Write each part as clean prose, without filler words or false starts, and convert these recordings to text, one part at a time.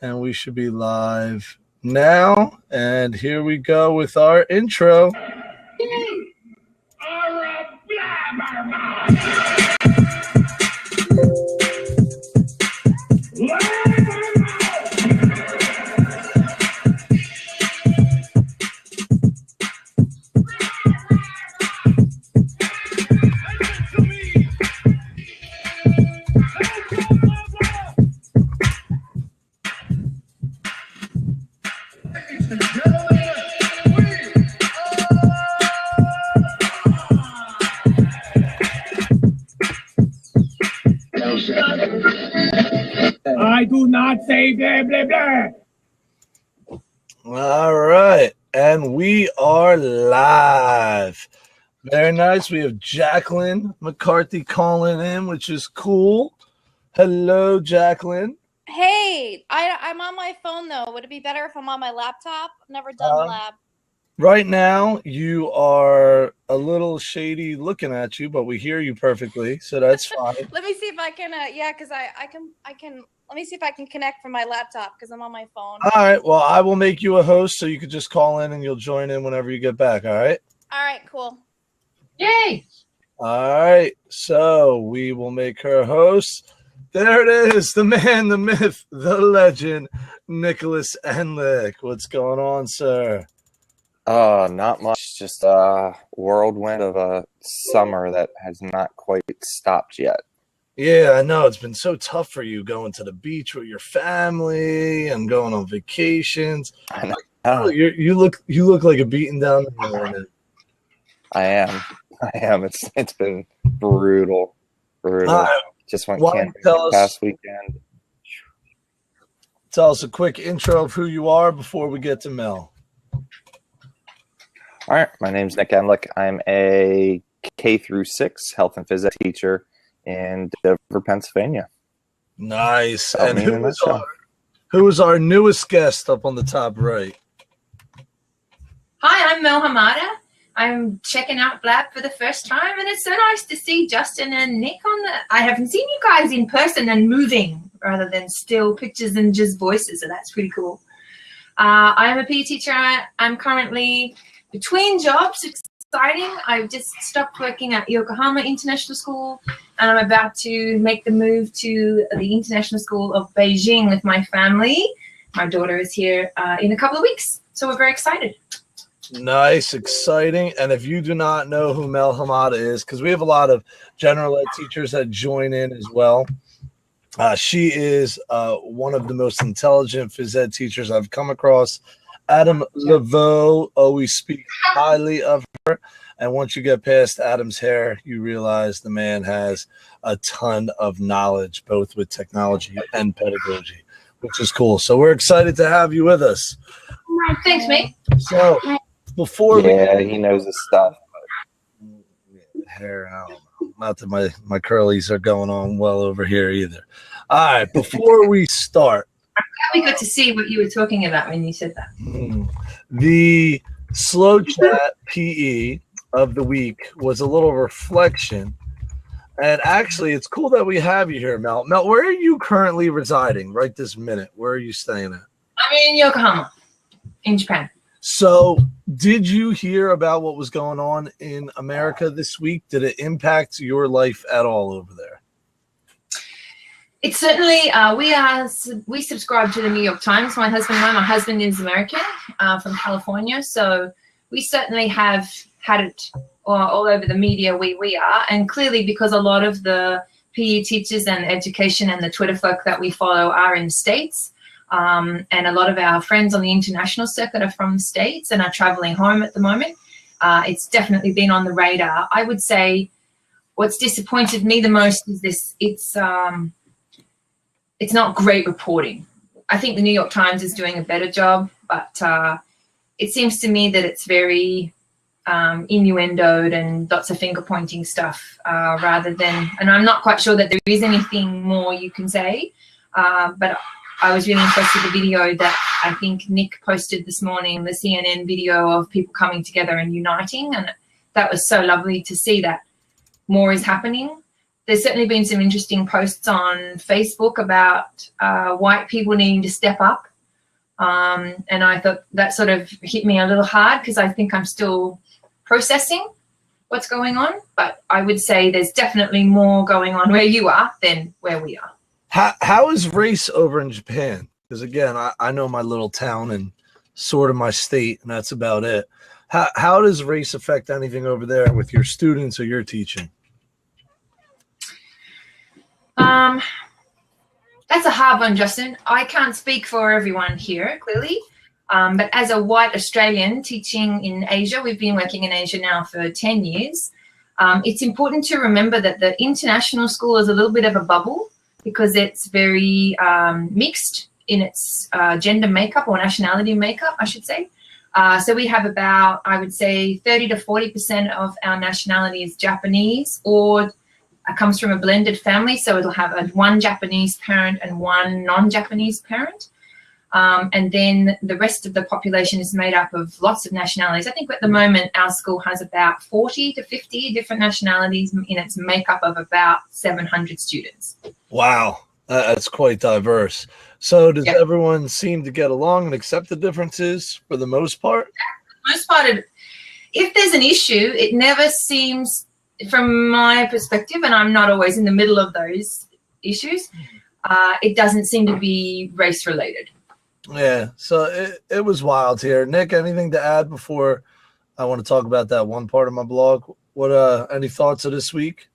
and we should be live now. And here we go with our intro. You are a blabbermouth. I do not say blah, blah, blah. All right, and we are live. Very nice. We have Jacqueline McCarthy calling in, which is cool. Hello, Jacqueline. Hey, I'm on my phone, though. Would it be better if I'm on my laptop? I've never done Blab. Right now, you are a little shady looking at you, but we hear you perfectly, so that's fine. Let me see if I can, yeah, because I can, let me see if I can connect from my laptop because I'm on my phone. All right, well, I will make you a host so you could just call in and you'll join in whenever you get back, all right? All right, cool. Yay! All right, so we will make her a host. There it is, the man, the myth, the legend, Nicholas Enlick. What's going on, sir? Not much. Just a whirlwind of a summer that has not quite stopped yet. Yeah, I know. It's been so tough for you going to the beach with your family and going on vacations. I know. Oh, you look like a beaten down man. I am. It's been brutal. Just went camping this past weekend. Tell us a quick intro of who you are before we get to Mel. All right, my name's Nick Enlick. I'm a K-6 health and phys ed teacher in Dover, Pennsylvania. Nice. And who is our newest guest up on the top right? Hi, I'm Mel Hamada. I'm checking out Blab for the first time, and it's so nice to see Justin and Nick on the... I haven't seen you guys in person and moving rather than still pictures and just voices, so that's pretty cool. I'm a PE teacher. I'm currently between jobs. Exciting. I've just stopped working at Yokohama International School, and I'm about to make the move to the International School of Beijing with my family. My daughter is here in a couple of weeks, so we're very excited. Nice, exciting. And if you do not know who Mel Hamada is, because we have a lot of general ed teachers that join in as well, she is one of the most intelligent phys ed teachers I've come across. Adam Laveau always speaks highly of her. And once you get past Adam's hair, you realize the man has a ton of knowledge, both with technology and pedagogy, which is cool. So we're excited to have you with us. Thanks, mate. So before he knows his stuff. Hair, I don't know. Not that my curlies are going on well over here either. All right, before we start. We got to see what you were talking about when you said that. The slow chat PE of the week was a little reflection. And actually, it's cool that we have you here, Mel. Mel, where are you currently residing right this minute? Where are you staying at? I'm in Yokohama, in Japan. So did you hear about what was going on in America this week? Did it impact your life at all over there? It's certainly, we subscribe to the New York Times, my husband and I. My husband is American, from California, so we certainly have had it all over the media where we are, and clearly because a lot of the PE teachers and education and the Twitter folk that we follow are in the States, and a lot of our friends on the international circuit are from the States and are traveling home at the moment. It's definitely been on the radar. I would say what's disappointed me the most is this, it's not great reporting. I think the New York Times is doing a better job, but it seems to me that it's very innuendoed and lots of finger pointing stuff rather than, and I'm not quite sure that there is anything more you can say, but I was really impressed with the video that I think Nick posted this morning, the CNN video of people coming together and uniting, and that was so lovely to see that more is happening. there's certainly been some interesting posts on Facebook about white people needing to step up. And I thought that sort of hit me a little hard because I think I'm still processing what's going on. But I would say there's definitely more going on where you are than where we are. How is race over in Japan? Because again, I know my little town and sort of my state, and that's about it. How does race affect anything over there with your students or your teaching? That's a hard one, Justin. I can't speak for everyone here, clearly. But as a white Australian teaching in Asia, we've been working in Asia now for 10 years. It's important to remember that the international school is a little bit of a bubble because it's very mixed in its gender makeup or nationality makeup, I should say. So we have about, I would say, 30 to 40% of our nationality is Japanese or comes from a blended family. So it'll have one Japanese parent and one non-Japanese parent. And then the rest of the population is made up of lots of nationalities. I think at the moment our school has about 40 to 50 different nationalities in its makeup of about 700 students. Wow, that's quite diverse. So does everyone seem to get along and accept the differences for the most part? For the most part, if there's an issue, it never seems, from my perspective, and I'm not always in the middle of those issues, it doesn't seem to be race related. Yeah, so it was wild here. Nick, anything to add before I want to talk about that one part of my blog? What any thoughts of this week?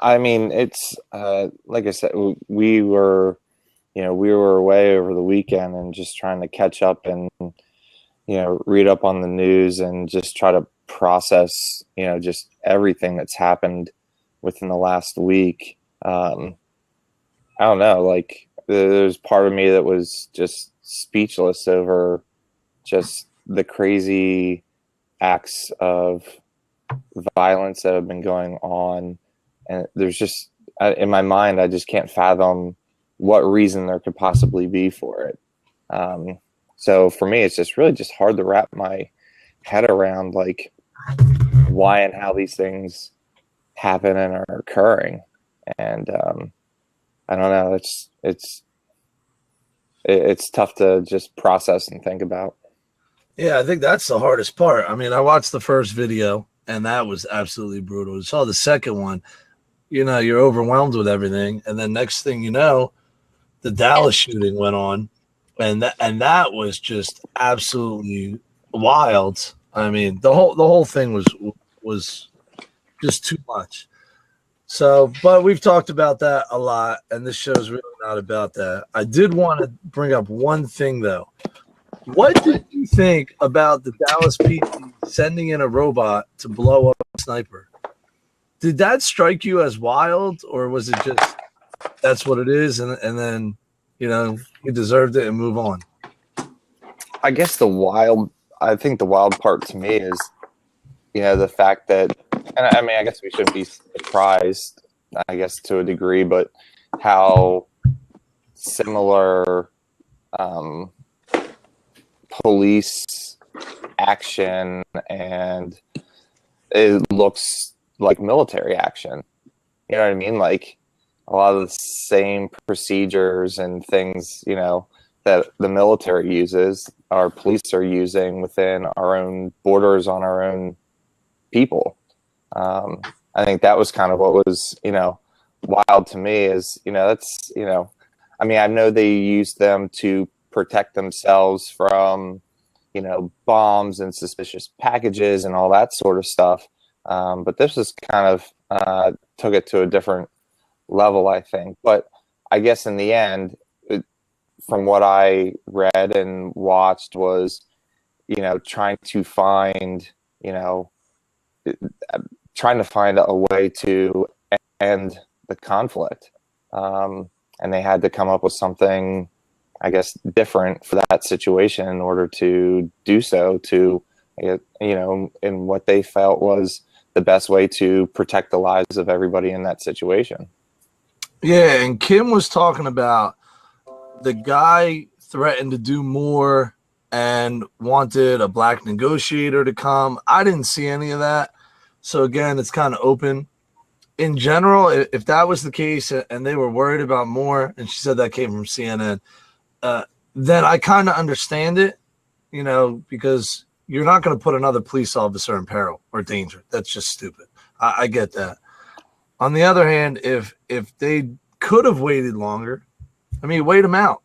I mean, it's like I said, we were away over the weekend and just trying to catch up and read up on the news and just try to process just everything that's happened within the last week. I don't know, like there's part of me that was just speechless over just the crazy acts of violence that have been going on. And there's just, in my mind, I just can't fathom what reason there could possibly be for it. So for me, it's just really just hard to wrap my head around, like, why and how these things happen and are occurring. And I don't know. It's tough to just process and think about. Yeah, I think that's the hardest part. I mean, I watched the first video and that was absolutely brutal. I saw the second one, you're overwhelmed with everything. And then next thing you know, the Dallas shooting went on and that was just absolutely wild. I mean, the whole thing was just too much. So, but we've talked about that a lot, and this show's really not about that. I did want to bring up one thing, though. What did you think about the Dallas PD sending in a robot to blow up a sniper? Did that strike you as wild, or was it just that's what it is, and then he deserved it and move on? I guess the wild part to me is, the fact that, and I mean, I guess we shouldn't be surprised, I guess, to a degree, but how similar police action and it looks like military action. You know what I mean? Like a lot of the same procedures and things, that the military uses, our police are using within our own borders on our own people. I think that was kind of what was, wild to me is, that's, I mean, I know they use them to protect themselves from, bombs and suspicious packages and all that sort of stuff. But this was kind of took it to a different level, I think. But I guess in the end, from what I read and watched was, trying to find a way to end the conflict. And they had to come up with something, I guess, different for that situation in order to do so, to, in what they felt was the best way to protect the lives of everybody in that situation. Yeah, and Kim was talking about the guy threatened to do more and wanted a black negotiator to come. I didn't see any of that. So again, it's kind of open. in general, if that was the case and they were worried about more, and she said that came from CNN, then I kind of understand it, you know, because you're not going to put another police officer in peril or danger. That's just stupid. I get that. On the other hand, if they could have waited longer, I mean, wait him out.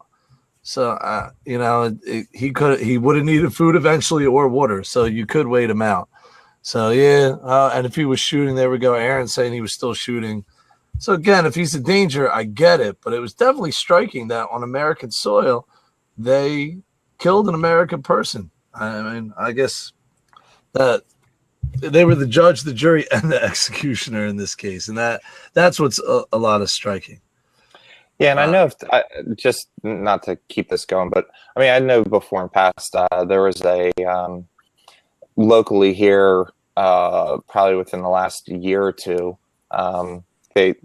So, you know, he would have needed food eventually or water. So you could wait him out. So, yeah. And if he was shooting, there we go. Aaron saying he was still shooting. So, again, if he's a danger, I get it. But it was definitely striking that on American soil, they killed an American person. I mean, I guess that they were the judge, the jury, and the executioner in this case. And that's what's a lot of striking. Yeah, and I know just not to keep this going, but I mean, I know before in past there was a locally here, probably within the last year or two, they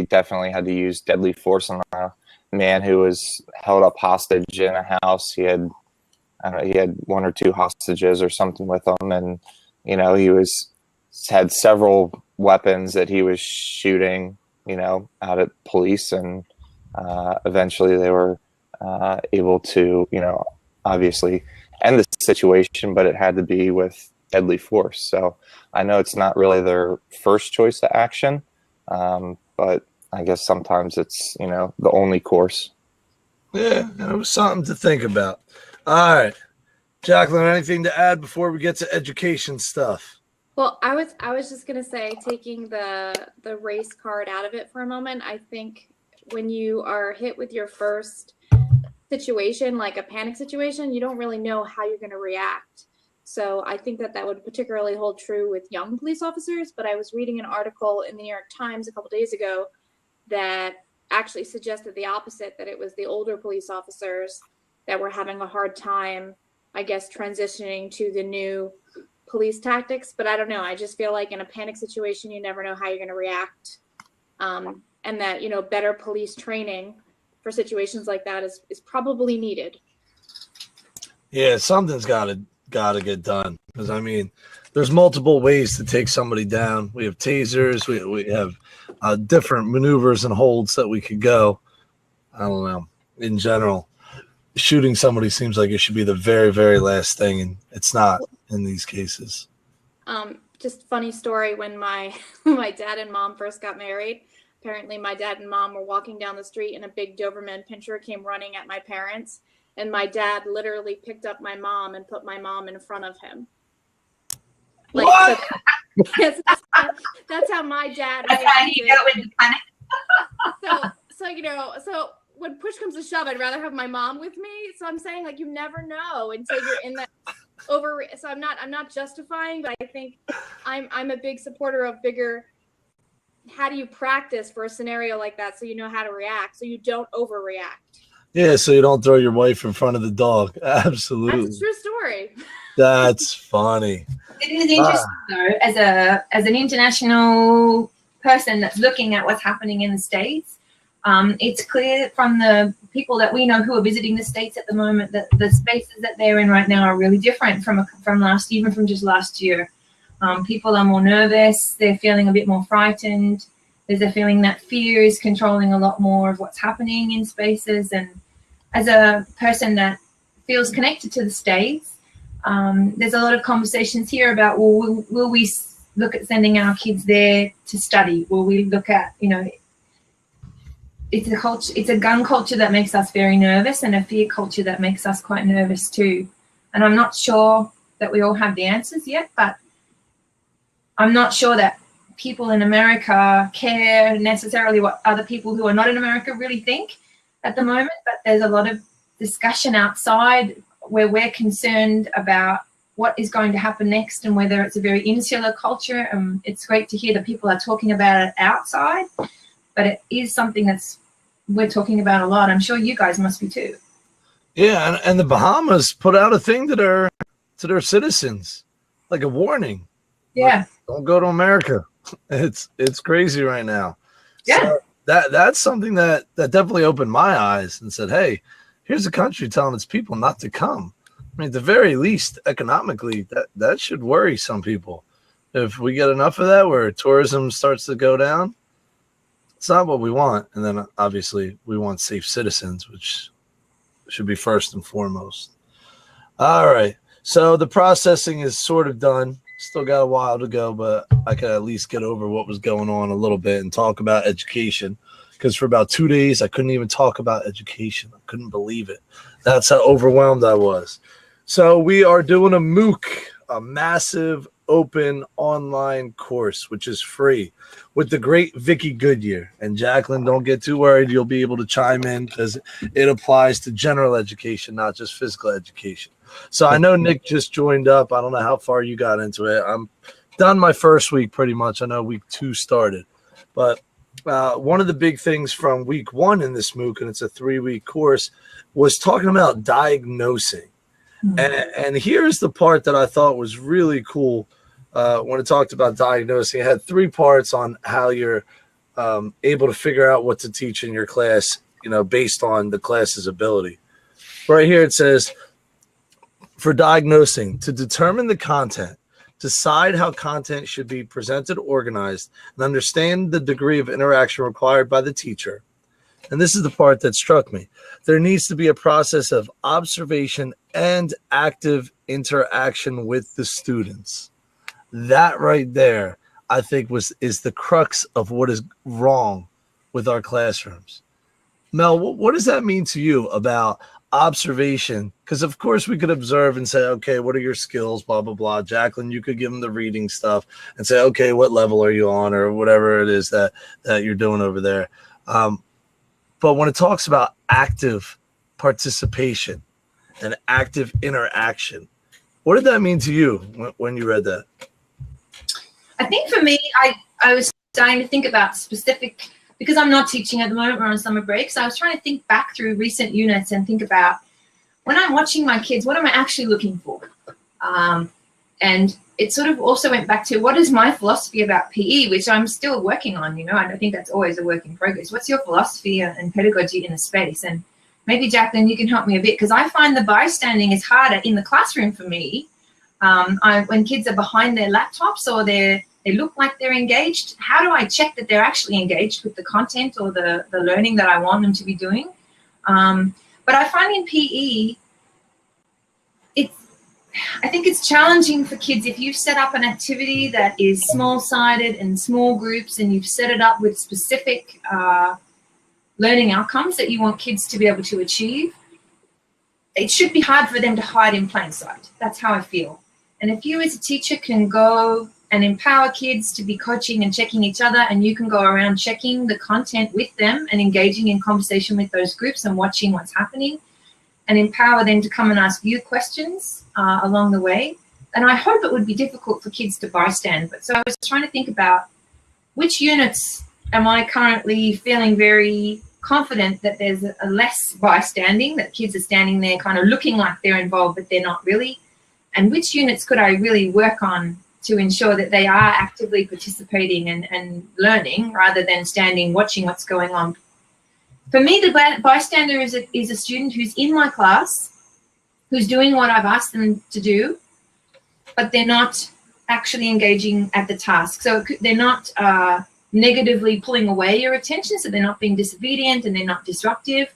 definitely had to use deadly force on a man who was held up hostage in a house. He had one or two hostages or something with him, and you know he had several weapons that he was shooting, you know, out at police, and eventually they were able to, you know, obviously end the situation, but it had to be with deadly force. So I know it's not really their first choice of action, but I guess sometimes it's, you know, the only course. Yeah, it was something to think about. All right, Jacqueline, anything to add before we get to education stuff? Well, I was just gonna say, taking the race card out of it for a moment, I think when you are hit with your first situation, like a panic situation, you don't really know how you're gonna react. So I think that would particularly hold true with young police officers. But I was reading an article in the New York Times a couple days ago that actually suggested the opposite, that it was the older police officers that were having a hard time, I guess, transitioning to the new police tactics. But I don't know. I just feel like in a panic situation, you never know how you're going to react. And that, you know, better police training for situations like that is probably needed. Yeah, something's got to get done, because I mean, there's multiple ways to take somebody down. We have tasers, we have different maneuvers and holds that we could go. I don't know. In general, shooting somebody seems like it should be the very, very last thing, and it's not in these cases. Just funny story, when my dad and mom first got married, apparently my dad and mom were walking down the street and a big Doberman pinscher came running at my parents, and my dad literally picked up my mom and put my mom in front of him. Like, what? So, yes, that's how my dad reacted. So you know, so when push comes to shove, I'd rather have my mom with me. So I'm saying, like, you never know until you're in that over. So I'm not justifying, but I think I'm a big supporter of bigger. How do you practice for a scenario like that so you know how to react, so you don't overreact? Yeah, so you don't throw your wife in front of the dog. Absolutely. That's a true story. That's funny. It is interesting though, as an international person that's looking at what's happening in the States, it's clear from the people that we know who are visiting the States at the moment that the spaces that they're in right now are really different from just last year. People are more nervous. They're feeling a bit more frightened. There's a feeling that fear is controlling a lot more of what's happening in spaces. And as a person that feels connected to the States, there's a lot of conversations here about, well, will we look at sending our kids there to study? Will we look at, you know, it's a culture, it's a gun culture that makes us very nervous, and a fear culture that makes us quite nervous too. And I'm not sure that we all have the answers yet, but I'm not sure that people in America care necessarily what other people who are not in America really think at the moment. But there's a lot of discussion outside where we're concerned about what is going to happen next and whether it's a very insular culture. It's great to hear that people are talking about it outside, but it is something we're talking about a lot. I'm sure you guys must be too. Yeah, and the Bahamas put out a thing to their citizens, like a warning. Yeah. Like, don't go to America. It's crazy right now. Yeah. So that's something that definitely opened my eyes and said, hey, here's a country telling its people not to come. I mean, at the very least, economically, that should worry some people. If we get enough of that where tourism starts to go down, It's not what we want. And then obviously we want safe citizens, which should be first and foremost. All right. So the processing is sort of done. Still got a while to go, but I could at least get over what was going on a little bit and talk about education. Because for about 2 days, I couldn't even talk about education. I couldn't believe it. That's how overwhelmed I was. So we are doing a MOOC, a massive open online course, which is free, with the great Vicky Goodyear. And Jacqueline, don't get too worried. You'll be able to chime in because it applies to general education, not just physical education. So I know Nick just joined up. I don't know how far you got into it. I'm done my first week pretty much. I know week 2 started. But one of the big things from week 1 in this MOOC, and it's a 3-week course, was talking about diagnosing. And here's the part that I thought was really cool when it talked about diagnosing. It had 3 parts on how you're able to figure out what to teach in your class, based on the class's ability. Right here it says, for diagnosing, to determine the content, decide how content should be presented, organized, and understand the degree of interaction required by the teacher. And this is the part that struck me. There needs to be a process of observation and active interaction with the students. That right there, I think, is the crux of what is wrong with our classrooms. Mel, what does that mean to you about observation? Because of course we could observe and say, okay, what are your skills, blah blah blah. Jacqueline, you could give them the reading stuff and say, okay, what level are you on, or whatever it is that you're doing over there. But when it talks about active participation and active interaction, what did that mean to you when you read that? I think for me, I was starting to think about specific, because I'm not teaching at the moment, we're on summer break, so I was trying to think back through recent units and think about, when I'm watching my kids, what am I actually looking for? And it sort of also went back to, what is my philosophy about PE, which I'm still working on, I think that's always a work in progress. What's your philosophy and pedagogy in a space? And maybe, Jacqueline, you can help me a bit, because I find the bystanding is harder in the classroom for me. When kids are behind their laptops or they look like they're engaged, how do I check that they're actually engaged with the content or the learning that I want them to be doing? But I find in PE, I think it's challenging for kids if you've set up an activity that is small-sided and small groups, and you've set it up with specific learning outcomes that you want kids to be able to achieve. It should be hard for them to hide in plain sight. That's how I feel. And if you as a teacher can go and empower kids to be coaching and checking each other, and you can go around checking the content with them and engaging in conversation with those groups and watching what's happening, and empower them to come and ask you questions along the way. And I hope it would be difficult for kids to bystand. But so I was trying to think about, which units am I currently feeling very confident that there's a less bystanding, that kids are standing there kind of looking like they're involved, but they're not really. And which units could I really work on to ensure that they are actively participating and learning, rather than standing watching what's going on. For me, the bystander is a student who's in my class, who's doing what I've asked them to do, but they're not actually engaging at the task. So they're not negatively pulling away your attention, so they're not being disobedient and they're not disruptive.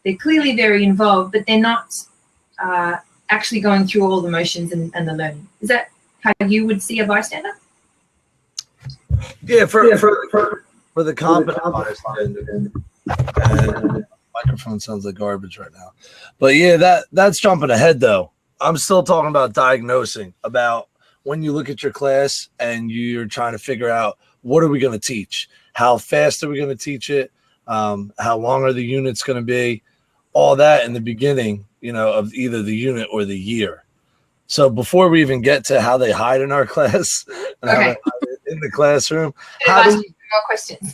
They're clearly very involved, but they're not actually going through all the motions and the learning. Is that how you would see a bystander? Yeah, for the competent bystander. Microphone sounds like garbage right now. But yeah, that's jumping ahead though. I'm still talking about diagnosing, about when you look at your class and you're trying to figure out, what are we going to teach? How fast are we going to teach it? How long are the units going to be? All that in the beginning, of either the unit or the year. So before we even get to how they hide in our class and how they hide in the classroom, more questions.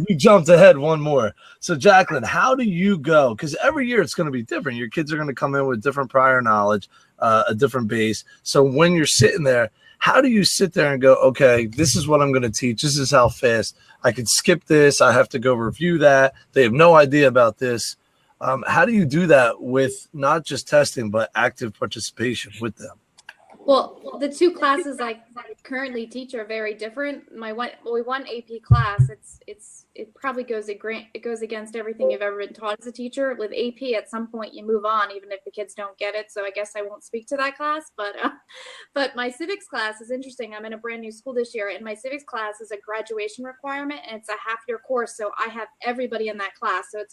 You jumped ahead one more. So Jacqueline, how do you go? Because every year it's going to be different. Your kids are going to come in with different prior knowledge, a different base. So when you're sitting there, how do you sit there and go, okay, this is what I'm going to teach. This is how fast I could skip this. I have to go review that. They have no idea about this. How do you do that with not just testing, but active participation with them? Well, the two classes I currently teach are very different. One AP class, it probably goes against everything you've ever been taught as a teacher. With AP, at some point you move on, even if the kids don't get it. So I guess I won't speak to that class. But my civics class is interesting. I'm in a brand new school this year, and my civics class is a graduation requirement, and it's a half-year course. So I have everybody in that class. So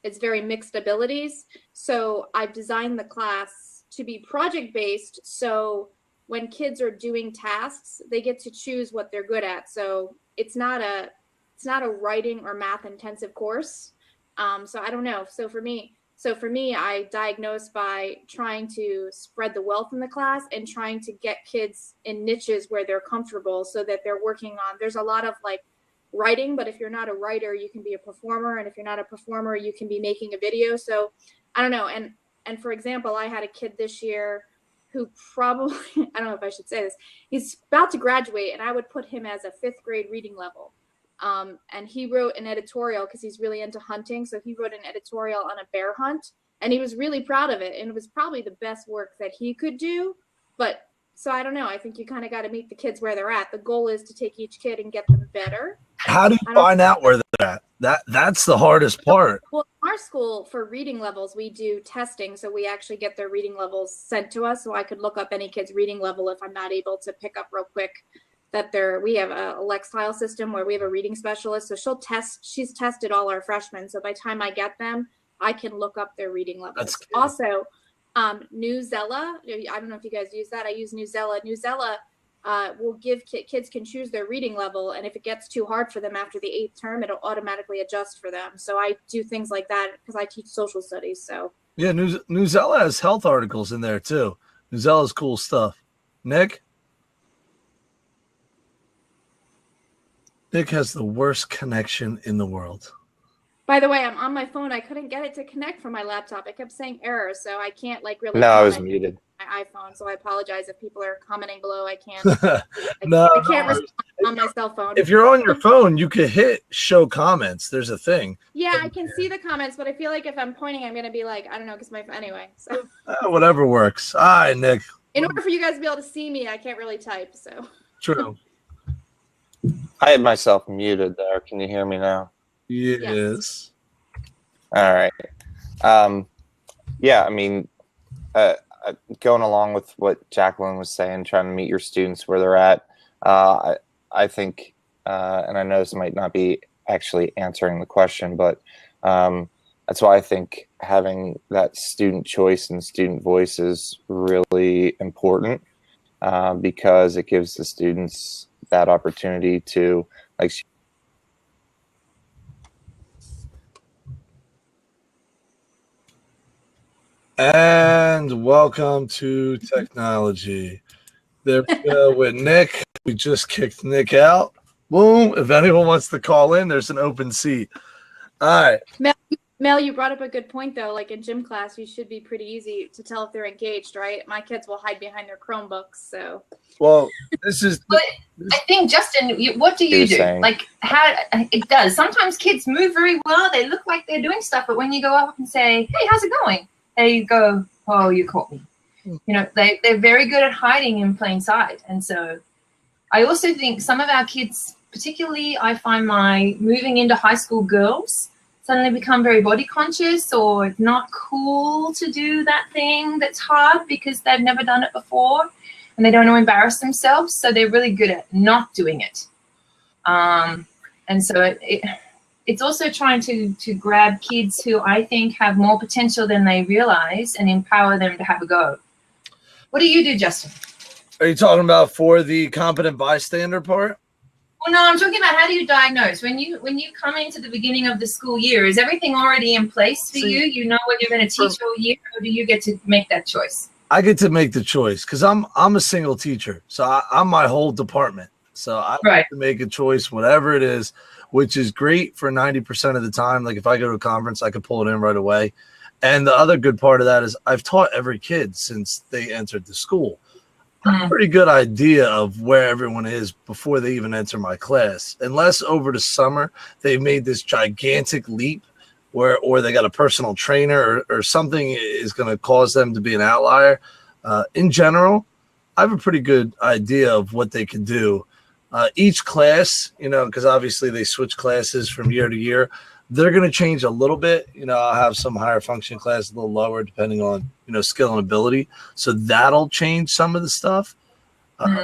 it's very mixed abilities. So I've designed the class to be project-based, so when kids are doing tasks, they get to choose what they're good at. So it's not a writing or math intensive course. So I don't know. So for me, I diagnose by trying to spread the wealth in the class and trying to get kids in niches where they're comfortable, so that they're working on. There's a lot of like writing, but if you're not a writer, you can be a performer, and if you're not a performer, you can be making a video. So I don't know. And for example, I had a kid this year who probably, I don't know if I should say this, he's about to graduate, and I would put him as a 5th grade reading level. And he wrote an editorial because he's really into hunting. So he wrote an editorial on a bear hunt, and he was really proud of it. And it was probably the best work that he could do. But so I don't know. I think you kind of got to meet the kids where they're at. The goal is to take each kid and get them better. How do you find out where they're at? That's the hardest part. Well, in our school, for reading levels, we do testing. So we actually get their reading levels sent to us. So I could look up any kid's reading level if I'm not able to pick up real quick that we have a Lexile system where we have a reading specialist. So she's tested all our freshmen. So by the time I get them, I can look up their reading levels. Also, Newzella, I don't know if you guys use that. I use Newzella. Newzella will give kids can choose their reading level, and if it gets too hard for them after the 8th term, it'll automatically adjust for them. So I do things like that because I teach social studies. So yeah, Newzella has health articles in there too. Newzella's cool stuff. Nick has the worst connection in the world. By the way, I'm on my phone. I couldn't get it to connect from my laptop. It kept saying error, so I can't like really. No, I was muted. My iPhone, so I apologize if people are commenting below. I can't. I can't respond on my cell phone. If you're on your phone, you could hit show comments. There's a thing. Yeah, I can see the comments, but I feel like if I'm pointing, I'm gonna be like, I don't know, because anyway. So whatever works. All right, Nick. In order for you guys to be able to see me, I can't really type. So true. I had myself muted there. Can you hear me now? Yes. All right. Yeah, I mean, going along with what Jacqueline was saying, trying to meet your students where they're at, I think, and I know this might not be actually answering the question, but that's why I think having that student choice and student voice is really important, because it gives the students that opportunity to, like, and welcome to technology. There we go with Nick. We just kicked Nick out. Boom. If anyone wants to call in, there's an open seat. All right. Mel, you brought up a good point, though. Like in gym class, you should be pretty easy to tell if they're engaged, right? My kids will hide behind their Chromebooks. So, well, this is. But I think, Justin, what do you do? Saying. Like, how it does. Sometimes kids move very well. They look like they're doing stuff, but when you go up and say, "Hey, how's it going?" they go, "Oh, you caught me." You know, they're very good at hiding in plain sight. And so I also think some of our kids, particularly I find my moving into high school girls, suddenly become very body conscious, or it's not cool to do that thing that's hard because they've never done it before and they don't want to embarrass themselves. So they're really good at not doing it. And so it's also trying to grab kids who I think have more potential than they realize and empower them to have a go. What do you do, Justin? Are you talking about for the competent bystander part? Well, no, I'm talking about how do you diagnose? When you come into the beginning of the school year, is everything already in place for you? You know what you're going to teach all year, or do you get to make that choice? I get to make the choice because I'm a single teacher. So I'm my whole department. So I get to make a choice, whatever it is, which is great for 90% of the time. Like if I go to a conference, I can pull it in right away. And the other good part of that is I've taught every kid since they entered the school. I have a pretty good idea of where everyone is before they even enter my class. Unless over the summer they've made this gigantic leap or they got a personal trainer or something is going to cause them to be an outlier. In general, I have a pretty good idea of what they can do. Each class, you know, because obviously they switch classes from year to year, they're going to change a little bit. You know, I'll have some higher function class, a little lower, depending on, you know, skill and ability. So that'll change some of the stuff.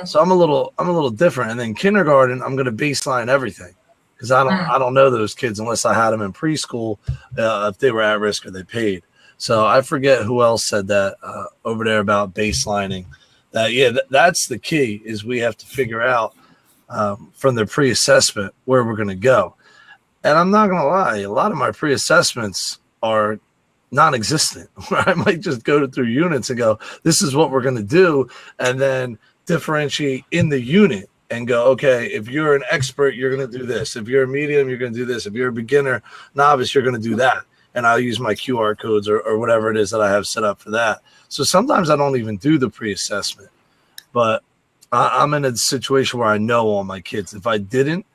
So I'm a little different. And then kindergarten, I'm going to baseline everything because I don't know those kids unless I had them in preschool, if they were at risk or they paid. So I forget who else said that over there about baselining. That's the key, is we have to figure out from their pre-assessment where we're going to go. And I'm not going to lie, a lot of my pre-assessments are non-existent, where I might just go through units and go, this is what we're going to do, and then differentiate in the unit and go, okay, if you're an expert, you're going to do this. If you're a medium, you're going to do this. If you're a beginner, novice, you're going to do that. And I'll use my QR codes or whatever it is that I have set up for that. So sometimes I don't even do the pre-assessment, but I'm in a situation where I know all my kids. If I didn't,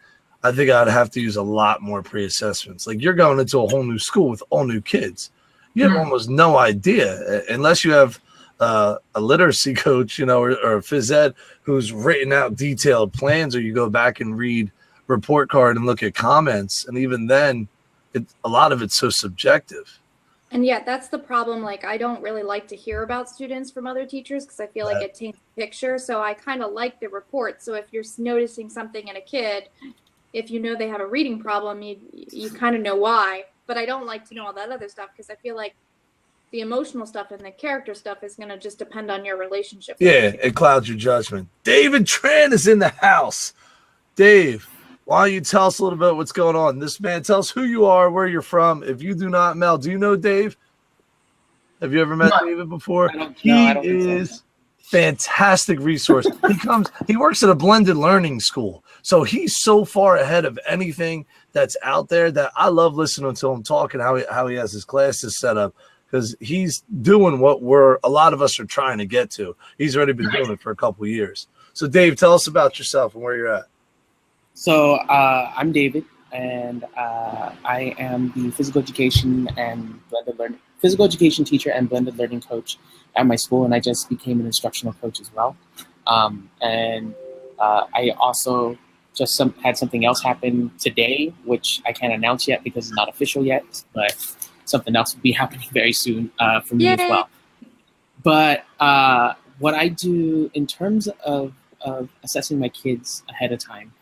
I think I'd have to use a lot more pre-assessments. Like, you're going into a whole new school with all new kids. You have almost no idea, unless you have a literacy coach, you know, or a phys ed who's written out detailed plans, or you go back and read report card and look at comments. And even then, a lot of it's so subjective. And yeah, that's the problem. Like, I don't really like to hear about students from other teachers because I feel like it taints the picture. So I kind of like the report. So if you're noticing something in a kid, if you know they have a reading problem, you kind of know why. But I don't like to know all that other stuff because I feel like the emotional stuff and the character stuff is going to just depend on your relationship. Yeah, it clouds your judgment. David Tran is in the house. Dave, why don't you tell us a little bit what's going on? This man, tell us who you are, where you're from. If you do not, Mel, do you know Dave? Have you ever met David before? He is fantastic resource. He works at a blended learning school. So he's so far ahead of anything that's out there that I love listening to him talk and how he has his classes set up, because he's doing what a lot of us are trying to get to. He's already been doing it for a couple of years. So Dave, tell us about yourself and where you're at. So I'm David, and I am the physical education teacher and blended learning coach at my school, and I just became an instructional coach as well. I also just had something else happen today, which I can't announce yet because it's not official yet, but something else will be happening very soon for me as well. But what I do in terms of assessing my kids ahead of time,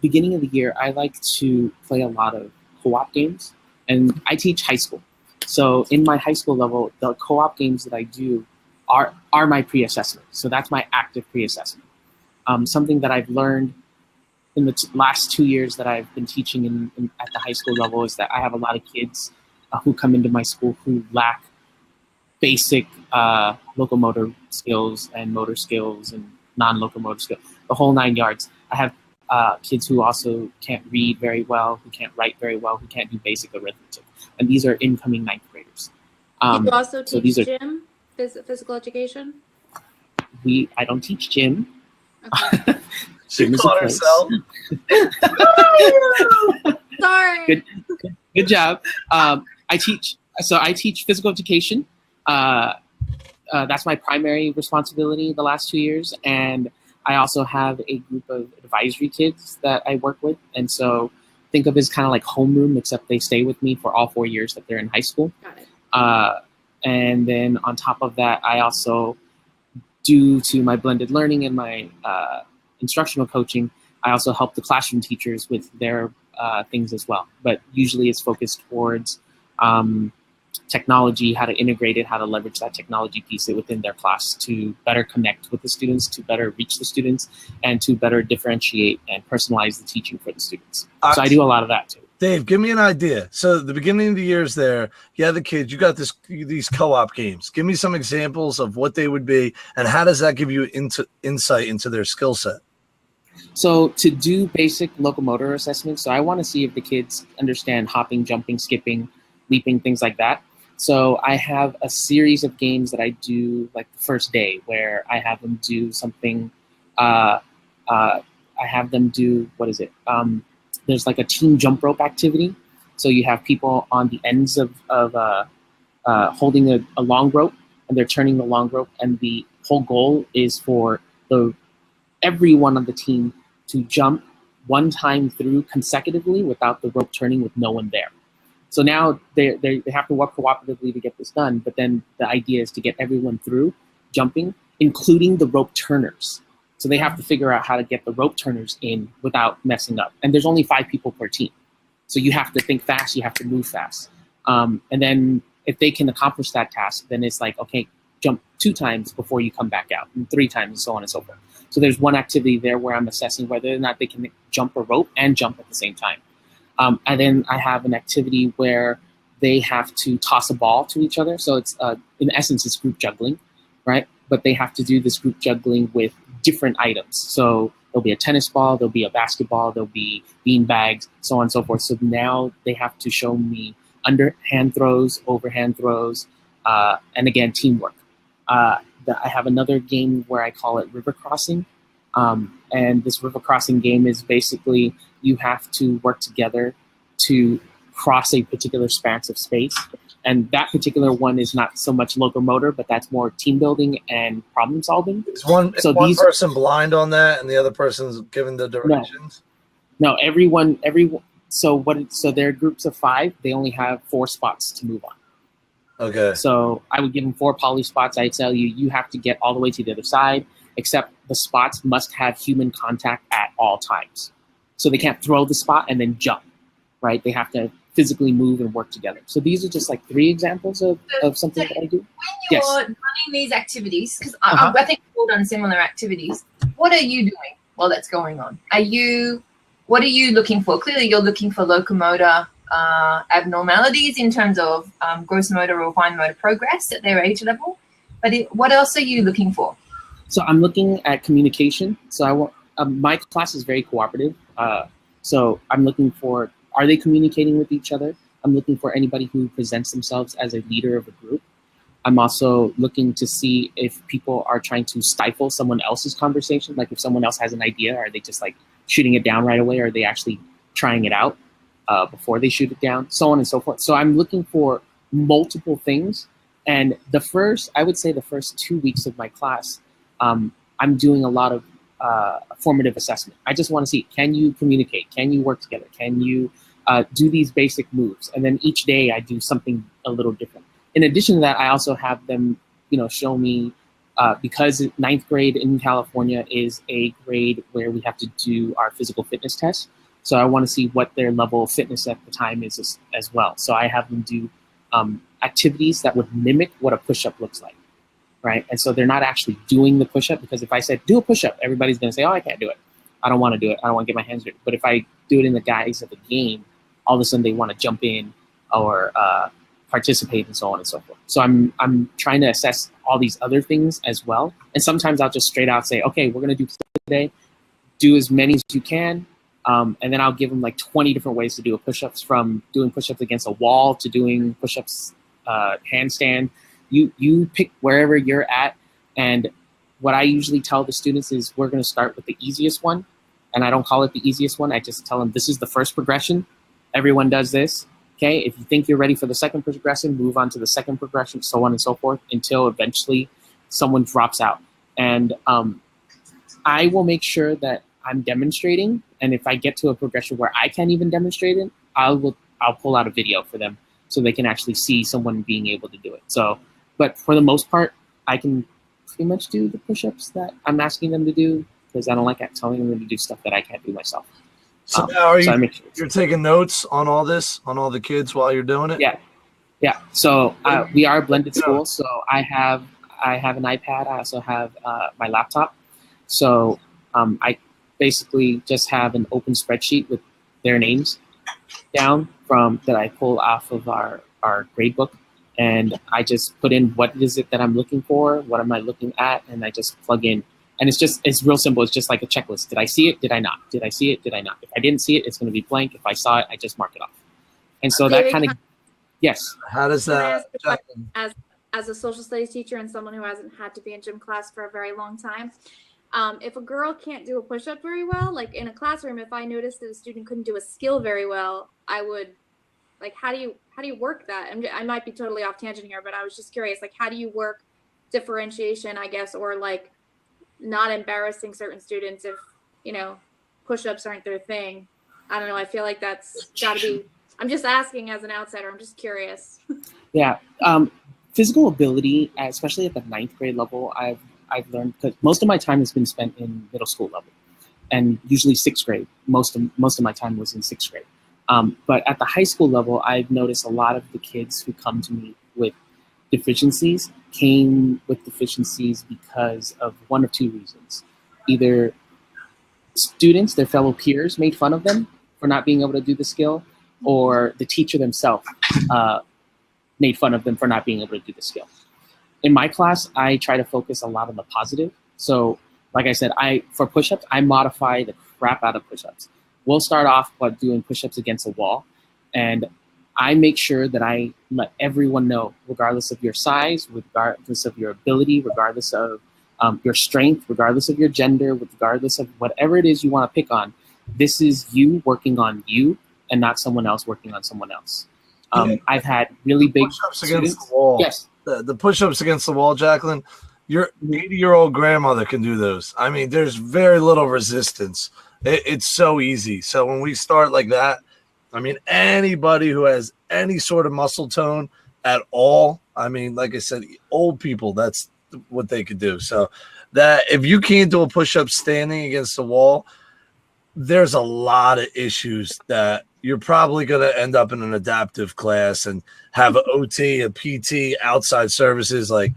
beginning of the year, I like to play a lot of co-op games, and I teach high school. So in my high school level, the co-op games that I do are my pre-assessment. So that's my active pre-assessment. Something that I've learned in the last 2 years that I've been teaching at the high school level is that I have a lot of kids who come into my school who lack basic locomotor skills and motor skills and non-locomotor skills, the whole 9 yards. I have kids who also can't read very well, who can't write very well, who can't do basic arithmetic. And these are incoming ninth graders. You also teach gym, physical education? I don't teach gym. Okay. She caught herself. Sorry. Good job. I teach physical education. That's my primary responsibility the last 2 years. And I also have a group of advisory kids that I work with. And so think of it as kind of like homeroom, except they stay with me for all 4 years that they're in high school. Got it. And then on top of that, I also, due to my blended learning and my instructional coaching, I also help the classroom teachers with their things as well. But usually it's focused towards technology, how to integrate it, how to leverage that technology piece within their class to better connect with the students, to better reach the students, and to better differentiate and personalize the teaching for the students. So I do a lot of that too. Dave, give me an idea. So the beginning of the year is there. Yeah, the kids, you got these co-op games. Give me some examples of what they would be, and how does that give you insight into their skill set? So to do basic locomotor assessments, so I want to see if the kids understand hopping, jumping, skipping, leaping, things like that. So I have a series of games that I do like the first day where I have them do something. I have them do, what is it? There's like a team jump rope activity. So you have people on the ends of holding a long rope, and they're turning the long rope, and the whole goal is for everyone on the team to jump one time through consecutively without the rope turning with no one there. So now they have to work cooperatively to get this done, but then the idea is to get everyone through jumping, including the rope turners. So they have to figure out how to get the rope turners in without messing up. And there's only 5 people per team. So you have to think fast, you have to move fast. And then if they can accomplish that task, then it's like, okay, jump 2 times before you come back out, and 3 times, and so on and so forth. So there's one activity there where I'm assessing whether or not they can jump a rope and jump at the same time. And then I have an activity where they have to toss a ball to each other. So it's, in essence, it's group juggling, right? But they have to do this group juggling with different items. So there'll be a tennis ball, there'll be a basketball, there'll be bean bags, so on and so forth. So now they have to show me underhand throws, overhand throws, and again, teamwork. I have another game where I call it river crossing. And this river crossing game is basically you have to work together to cross a particular span of space. And that particular one is not so much locomotor, but that's more team building and problem solving. Is one person blind on that and the other person's given the directions? No, everyone. So they're groups of 5. They only have 4 spots to move on. Okay. So I would give them 4 poly spots. I tell you have to get all the way to the other side, except the spots must have human contact at all times. So they can't throw the spot and then jump, right? They have to physically move and work together. So these are just like 3 examples of something that I do. When you're running these activities, because I think we've all done similar activities, what are you doing while that's going on? What are you looking for? Clearly you're looking for locomotor abnormalities in terms of gross motor or fine motor progress at their age level. But what else are you looking for? So I'm looking at communication. So I want my class is very cooperative. So I'm looking for, are they communicating with each other? I'm looking for anybody who presents themselves as a leader of a group. I'm also looking to see if people are trying to stifle someone else's conversation. Like if someone else has an idea, are they just like shooting it down right away? Or are they actually trying it out before they shoot it down? So on and so forth. So I'm looking for multiple things. And I would say the first 2 weeks of my class, I'm doing a lot of formative assessment. I just want to see, can you communicate? Can you work together? Can you do these basic moves? And then each day I do something a little different. In addition to that, I also have them, show me, because 9th grade in California is a grade where we have to do our physical fitness test. So I want to see what their level of fitness at the time is as well. So I have them do activities that would mimic what a push-up looks like, right? And so they're not actually doing the push-up, because if I said, do a push-up, everybody's going to say, oh, I can't do it. I don't want to do it. I don't want to get my hands dirty. But if I do it in the guise of a game, all of a sudden they want to jump in or participate and so on and so forth. So I'm trying to assess all these other things as well. And sometimes I'll just straight out say, okay, we're going to do today. Do as many as you can. And then I'll give them like 20 different ways to do a push-ups, from doing push-ups against a wall to doing push-ups handstand. You pick wherever you're at. And what I usually tell the students is we're going to start with the easiest one. And I don't call it the easiest one. I just tell them this is the first progression. Everyone does this. Okay, if you think you're ready for the second progression, move on to the second progression, so on and so forth, until eventually someone drops out. And I will make sure that I'm demonstrating. And if I get to a progression where I can't even demonstrate it, I'll pull out a video for them so they can actually see someone being able to do it. So, but for the most part, I can pretty much do the push-ups that I'm asking them to do, because I don't like telling them to do stuff that I can't do myself. So now you're taking notes on all this, on all the kids while you're doing it? Yeah. So we are a blended school. So I have an iPad. I also have my laptop. So I basically just have an open spreadsheet with their names down that I pull off of our grade book. And I just put in what is it that I'm looking for, what am I looking at, and I just plug in. And it's real simple. It's just like a checklist. Did I see it? Did I not? Did I see it? Did I not? If I didn't see it, it's going to be blank. If I saw it, I just mark it off. And so that kind of, yes. How does that? As a social studies teacher and someone who hasn't had to be in gym class for a very long time, if a girl can't do a push-up very well, like in a classroom, if I noticed that a student couldn't do a skill very well, I would, like, how do you work that? I might be totally off tangent here, but I was just curious, like, how do you work differentiation, I guess, or like not embarrassing certain students if, you know, push-ups aren't their thing. I don't know. I feel like that's got to be, I'm just asking as an outsider. I'm just curious. Yeah. Physical ability, especially at the 9th grade level, I've learned, because most of my time has been spent in middle school level, and usually 6th grade. Most of my time was in 6th grade. But at the high school level, I've noticed a lot of the kids who come to me with deficiencies came with deficiencies because of one of two reasons. Either students, their fellow peers, made fun of them for not being able to do the skill, or the teacher themselves made fun of them for not being able to do the skill. In my class, I try to focus a lot on the positive. So, like I said, for push-ups, I modify the crap out of push-ups. We'll start off by doing push-ups against a wall, and I make sure that I let everyone know, regardless of your size, regardless of your ability, regardless of your strength, regardless of your gender, regardless of whatever it is you want to pick on, this is you working on you and not someone else working on someone else. I've had really big push-ups against the wall. Yes. The push-ups against the wall, Jacqueline, your 80-year-old grandmother can do those. I mean, there's very little resistance. It's so easy. So when we start like that, I mean, anybody who has any sort of muscle tone at all, I mean, like I said, old people, that's what they could do. So that if you can't do a push-up standing against the wall, there's a lot of issues that you're probably going to end up in an adaptive class and have an OT, a PT, outside services like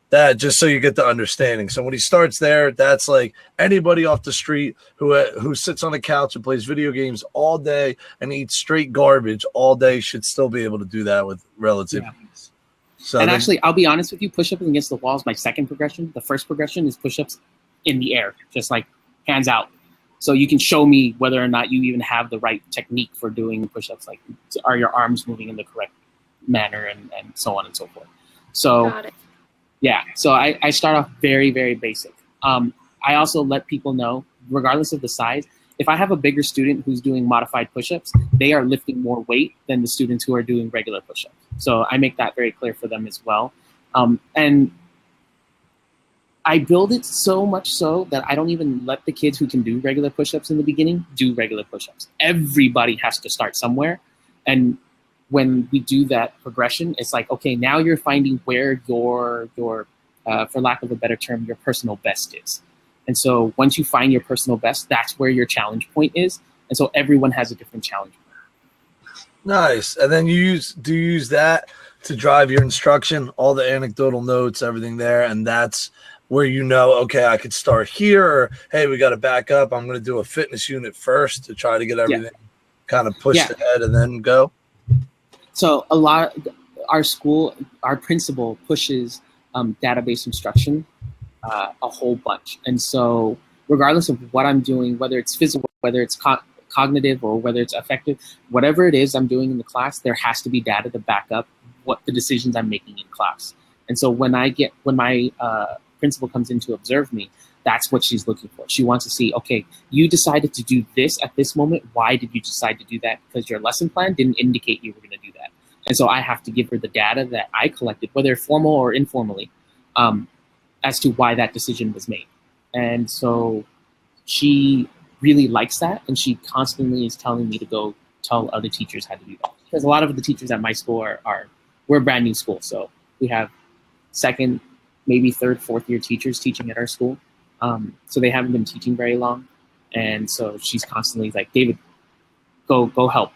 that, just so you get the understanding. So when he starts there, that's like anybody off the street who sits on a couch and plays video games all day and eats straight garbage all day should still be able to do that with relative ease. So and actually, I'll be honest with you, push-ups against the wall is my second progression. The first progression is push-ups in the air, just like hands out. So you can show me whether or not you even have the right technique for doing push-ups, like are your arms moving in the correct manner and so on and so forth. So Got it. yeah, so I start off very, very basic. I also let people know, regardless of the size, if I have a bigger student who's doing modified push-ups, they are lifting more weight than the students who are doing regular push-ups. So I make that very clear for them as well. And I build it so much so that I don't even let the kids who can do regular push-ups in the beginning do regular push-ups. Everybody has to start somewhere. And when we do that progression, it's like, okay, now you're finding where your for lack of a better term, your personal best is. And so once you find your personal best, that's where your challenge point is. And so everyone has a different challenge point. Nice. And then do you use that to drive your instruction, all the anecdotal notes, everything there, and that's where you know, okay, I could start here, or hey, we got to back up. I'm going to do a fitness unit first to try to get everything kind of pushed ahead and then go. So a lot, our principal pushes database instruction a whole bunch. And so regardless of what I'm doing, whether it's physical, whether it's cognitive, or whether it's affective, whatever it is I'm doing in the class, there has to be data to back up what the decisions I'm making in class. And so when my principal comes in to observe me, that's what she's looking for. She wants to see, okay, you decided to do this at this moment. Why did you decide to do that? Because your lesson plan didn't indicate you were going to do that. And so I have to give her the data that I collected, whether formal or informally, as to why that decision was made. And so she really likes that, and she constantly is telling me to go tell other teachers how to do that. Because a lot of the teachers at my school we're a brand new school, so we have second, maybe third, fourth year teachers teaching at our school. So they haven't been teaching very long. And so she's constantly like, David, go help.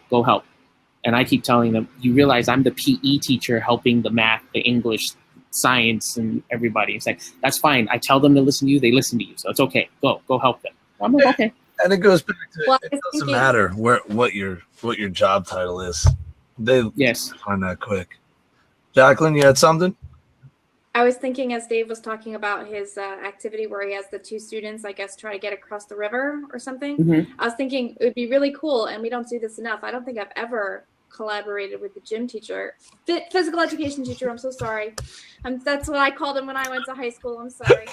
And I keep telling them, you realize I'm the PE teacher helping the math, the English, science, and everybody. It's like, that's fine. I tell them to listen to you, they listen to you. So it's okay. Go help them. I'm like, okay. And it goes back to it doesn't matter what your job title is. They find that quick. Jacqueline, you had something? I was thinking as Dave was talking about his activity where he has the two students, I guess, try to get across the river or something. Mm-hmm. I was thinking it would be really cool, and we don't do this enough. I don't think I've ever collaborated with the gym teacher, physical education teacher. I'm so sorry. That's what I called him when I went to high school. I'm sorry.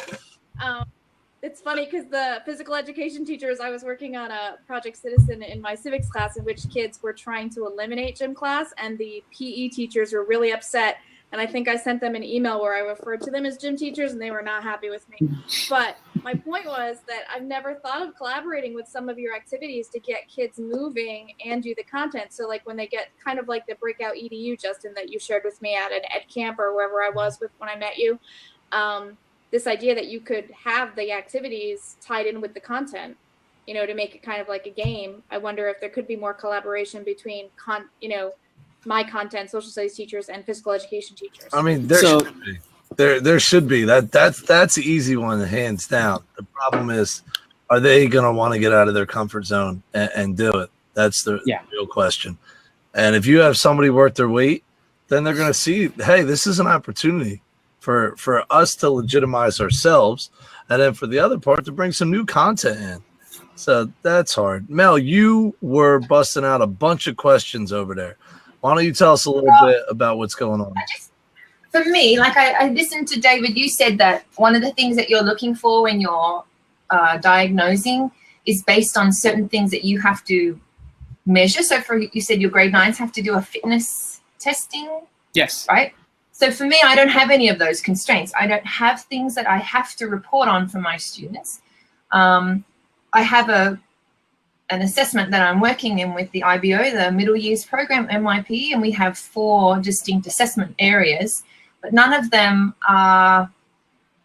It's funny because the physical education teachers, I was working on a Project Citizen in my civics class in which kids were trying to eliminate gym class, and the PE teachers were really upset And I think I sent them an email where I referred to them as gym teachers, and they were not happy with me. But my point was that I've never thought of collaborating with some of your activities to get kids moving and do the content. So like when they get kind of like the Breakout EDU, Justin, that you shared with me at an ed camp or wherever I was with when I met you, this idea that you could have the activities tied in with the content, you know, to make it kind of like a game. I wonder if there could be more collaboration between my content, social studies teachers, and physical education teachers. I mean, there should be. There should be. That's the easy one, hands down. The problem is, are they going to want to get out of their comfort zone and do it? That's the real question. And if you have somebody worth their weight, then they're going to see, hey, this is an opportunity for us to legitimize ourselves, and then for the other part to bring some new content in. So that's hard. Mel, you were busting out a bunch of questions over there. Why don't you tell us a little bit about what's going on? For me, like I listened to David, you said that one of the things that you're looking for when you're diagnosing is based on certain things that you have to measure. So you said your grade 9s have to do a fitness testing? Yes. Right? So for me, I don't have any of those constraints. I don't have things that I have to report on for my students. I have an assessment that I'm working in with the IBO, the Middle Years Program, MYP, and we have 4 distinct assessment areas, but none of them are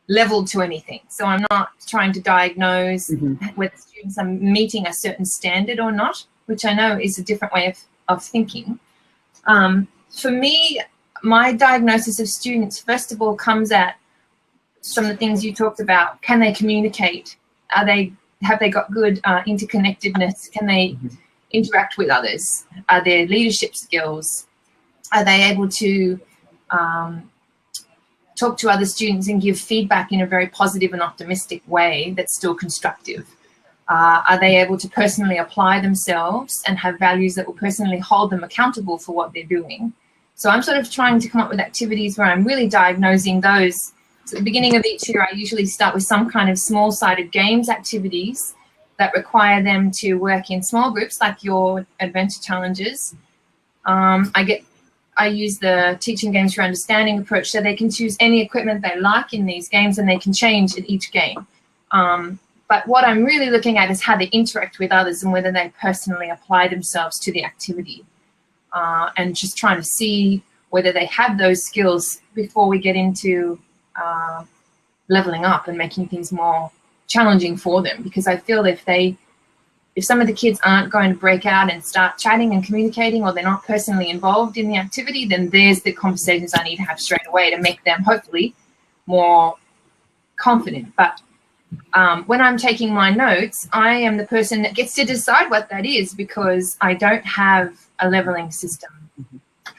leveled to anything. So I'm not trying to diagnose whether students are meeting a certain standard or not, which I know is a different way of thinking. For me, my diagnosis of students, first of all, comes at some of the things you talked about. Can they communicate? Have they got good interconnectedness? Can they interact with others? Are there leadership skills? Are they able to talk to other students and give feedback in a very positive and optimistic way that's still constructive? Are they able to personally apply themselves and have values that will personally hold them accountable for what they're doing? So I'm sort of trying to come up with activities where I'm really diagnosing those. So at the beginning of each year, I usually start with some kind of small-sided games activities that require them to work in small groups, like your adventure challenges. I use the teaching games for understanding approach, so they can choose any equipment they like in these games and they can change at each game. But what I'm really looking at is how they interact with others and whether they personally apply themselves to the activity. And just trying to see whether they have those skills before we get into leveling up and making things more challenging for them. Because I feel if some of the kids aren't going to break out and start chatting and communicating, or they're not personally involved in the activity, then there's the conversations I need to have straight away to make them hopefully more confident. But when I'm taking my notes, I am the person that gets to decide what that is, because I don't have a leveling system.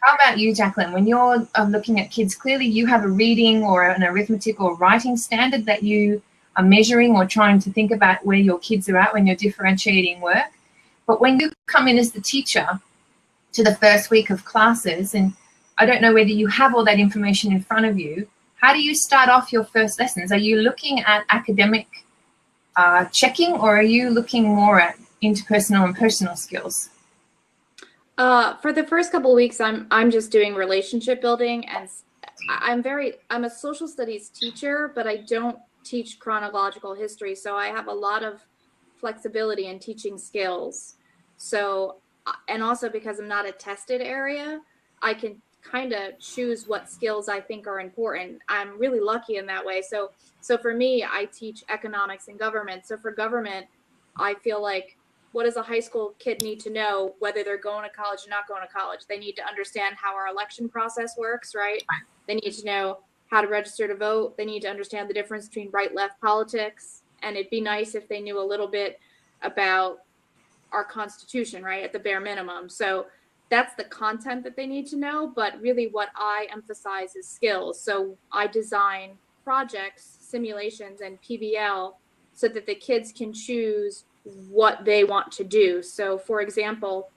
How about you, Jacqueline? When you're looking at kids, clearly you have a reading or an arithmetic or writing standard that you are measuring or trying to think about where your kids are at when you're differentiating work. But when you come in as the teacher to the first week of classes, and I don't know whether you have all that information in front of you, how do you start off your first lessons? Are you looking at academic checking, or are you looking more at interpersonal and personal skills? For the first couple of weeks, I'm just doing relationship building, and I'm a social studies teacher, but I don't teach chronological history, so I have a lot of flexibility in teaching skills. So, and also because I'm not a tested area, I can kind of choose what skills I think are important. I'm really lucky in that way. So for me, I teach economics and government. So for government, I feel like, what does a high school kid need to know whether they're going to college or not going to college? They need to understand how our election process works, right? They need to know how to register to vote. They need to understand the difference between right-left politics. And it'd be nice if they knew a little bit about our Constitution, right, at the bare minimum. So that's the content that they need to know. But really what I emphasize is skills. So I design projects, simulations, and PBL so that the kids can choose what they want to do. So for example,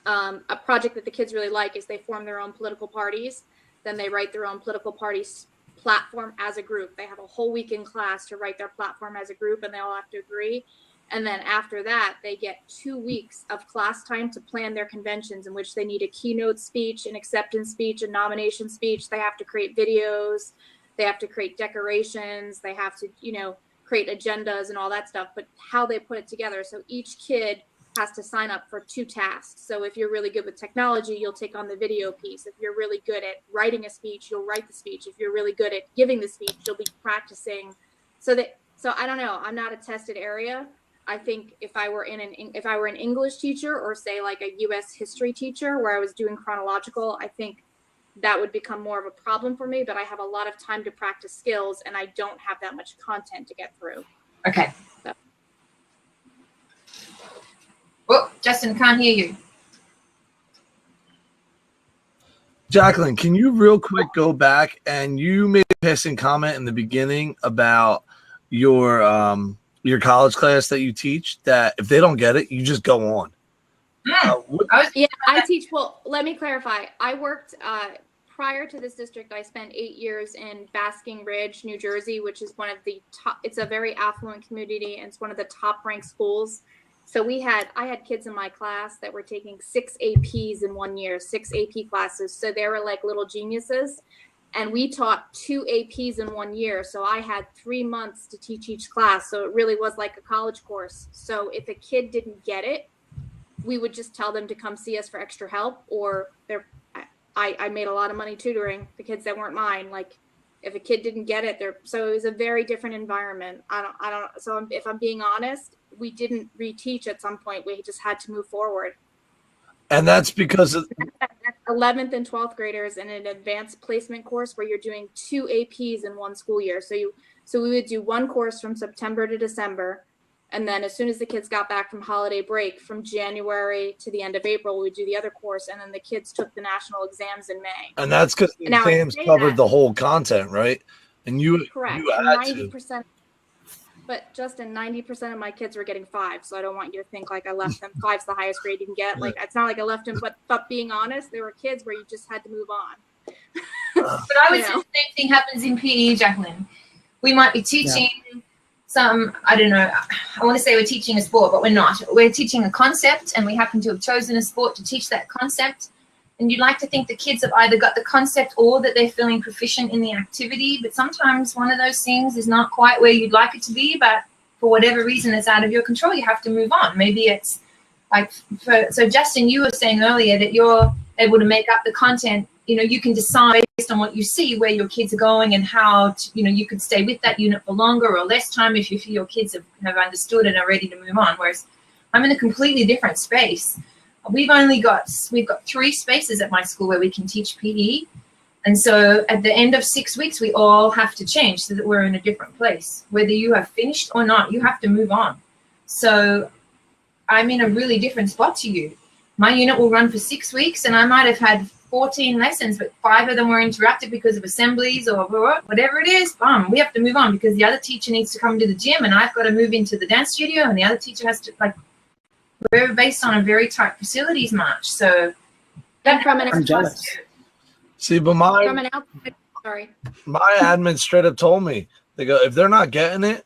a project that the kids really like is they form their own political parties. Then they write their own political party's platform as a group. They have a whole week in class to write their platform as a group, and they all have to agree. And then after that, they get 2 weeks of class time to plan their conventions, in which they need a keynote speech, an acceptance speech, a nomination speech. They have to create videos. They have to create decorations. They have to, create agendas and all that stuff, but how they put it together. So each kid has to sign up for 2 tasks. So if you're really good with technology, you'll take on the video piece. If you're really good at writing a speech, you'll write the speech. If you're really good at giving the speech, you'll be practicing. So I don't know. I'm not a tested area. I think if I were an English teacher, or say like a U.S. history teacher where I was doing chronological, I think that would become more of a problem for me. But I have a lot of time to practice skills, and I don't have that much content to get through. Okay. So. Oh, Justin, can't hear you. Jacqueline, can you real quick go back, and you made a passing comment in the beginning about your college class that you teach, that if they don't get it, you just go on. I teach. Well, let me clarify. I worked prior to this district. I spent 8 years in Basking Ridge, New Jersey, which is one of the top. It's a very affluent community, and it's one of the top ranked schools. So I had kids in my class that were taking 6 APs in 1 year, 6 AP classes. So they were like little geniuses. And we taught 2 APs in 1 year. So I had 3 months to teach each class. So it really was like a college course. So if a kid didn't get it, we would just tell them to come see us for extra help. Or I made a lot of money tutoring the kids that weren't mine. Like if a kid didn't get it, so it was a very different environment. So if I'm being honest, we didn't reteach at some point. We just had to move forward. And that's because of 11th and 12th graders in an advanced placement course where you're doing 2 APs in 1 school year. So we would do 1 course from September to December. And then as soon as the kids got back from holiday break, from January to the end of April, we would do the other course. And then the kids took the national exams in May. And that's because the exams covered the whole content, right? And correct. You had 90%. But Justin, 90% of my kids were getting 5. So I don't want you to think like I left them. 5's the highest grade you can get. Like it's not like I left them, but being honest, there were kids where you just had to move on. But I would say the same thing happens in PE, Jacqueline. We might be teaching some, I don't know, I want to say we're teaching a sport, but we're not. We're teaching a concept, and we happen to have chosen a sport to teach that concept. And you'd like to think the kids have either got the concept or that they're feeling proficient in the activity. But sometimes one of those things is not quite where you'd like it to be, but for whatever reason it's out of your control, you have to move on. Maybe it's like, so Justin, you were saying earlier that you're able to make up the content. You can decide based on what you see where your kids are going and how, you could stay with that unit for longer or less time if you feel your kids have understood and are ready to move on. Whereas I'm in a completely different space. We've got 3 spaces at my school where we can teach PE. And so at the end of 6 weeks, we all have to change so that we're in a different place. Whether you have finished or not, you have to move on. So I'm in a really different spot to you. My unit will run for 6 weeks, and I might have had 14 lessons, but 5 of them were interrupted because of assemblies or whatever it is. We have to move on because the other teacher needs to come to the gym, and I've got to move into the dance studio, and the other teacher has to, we're based on a very tight facilities march. So I'm jealous. See, but my admin straight up told me, they go, if they're not getting it,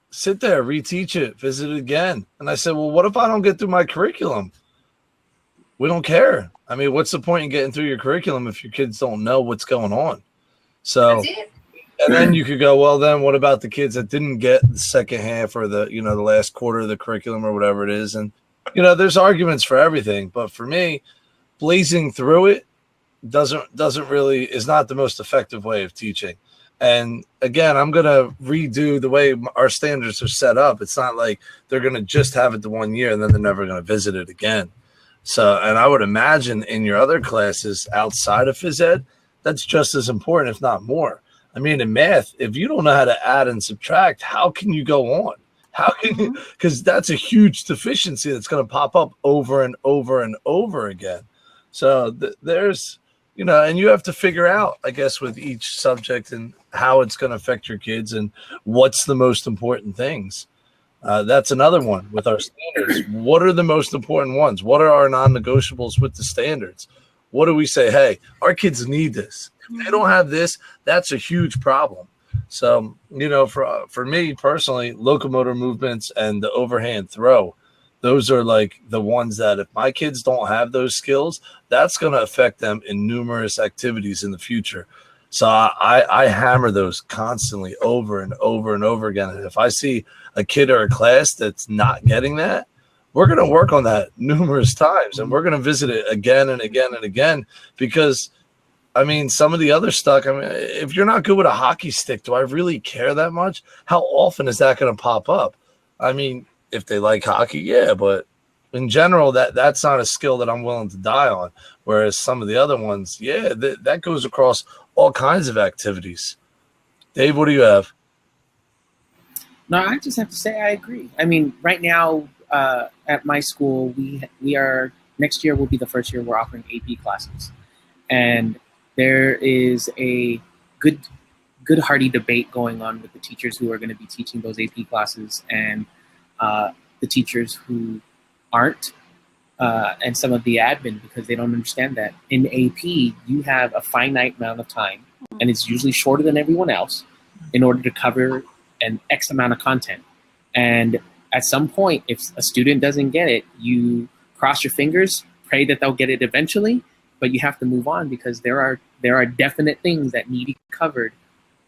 sit there, reteach it, visit it again. And I said, well, what if I don't get through my curriculum? We don't care. I mean, what's the point in getting through your curriculum if your kids don't know what's going on? So, and then you could go, well, then what about the kids that didn't get the second half or the last quarter of the curriculum or whatever it is? And, there's arguments for everything. But for me, blazing through it is not the most effective way of teaching. And again, I'm going to redo the way our standards are set up. It's not like they're going to just have it the 1 year and then they're never going to visit it again. So, and I would imagine in your other classes outside of phys ed, that's just as important, if not more. I mean, in math, if you don't know how to add and subtract, how can you go on? How can you? Because that's a huge deficiency that's going to pop up over and over and over again. So there's, and you have to figure out, I guess, with each subject and how it's going to affect your kids and what's the most important things. That's another one with our standards. What are the most important ones? What are our non-negotiables with the standards? What do we say? Hey, our kids need this. If they don't have this, that's a huge problem. So, for me personally, locomotor movements and the overhand throw, those are like the ones that if my kids don't have those skills, that's going to affect them in numerous activities in the future. So I hammer those constantly over and over and over again. And if I see a kid or a class that's not getting that, we're going to work on that numerous times, and we're going to visit it again and again and again, because I mean, some of the other stuff, I mean, if you're not good with a hockey stick, do I really care that much? How often is that going to pop up? I mean, if they like hockey, yeah, but in general, that's not a skill that I'm willing to die on. Whereas some of the other ones, yeah, that goes across all kinds of activities. Dave, what do you have? No, I just have to say I agree. I mean, right now at my school, we are next year will be the first year we're offering AP classes, and there is a good hearty debate going on with the teachers who are going to be teaching those AP classes and the teachers who aren't, and some of the admin, because they don't understand that in AP you have a finite amount of time, and it's usually shorter than everyone else, in order to cover an X amount of content. And at some point, if a student doesn't get it, you cross your fingers, pray that they'll get it eventually, but you have to move on, because there are definite things that need to be covered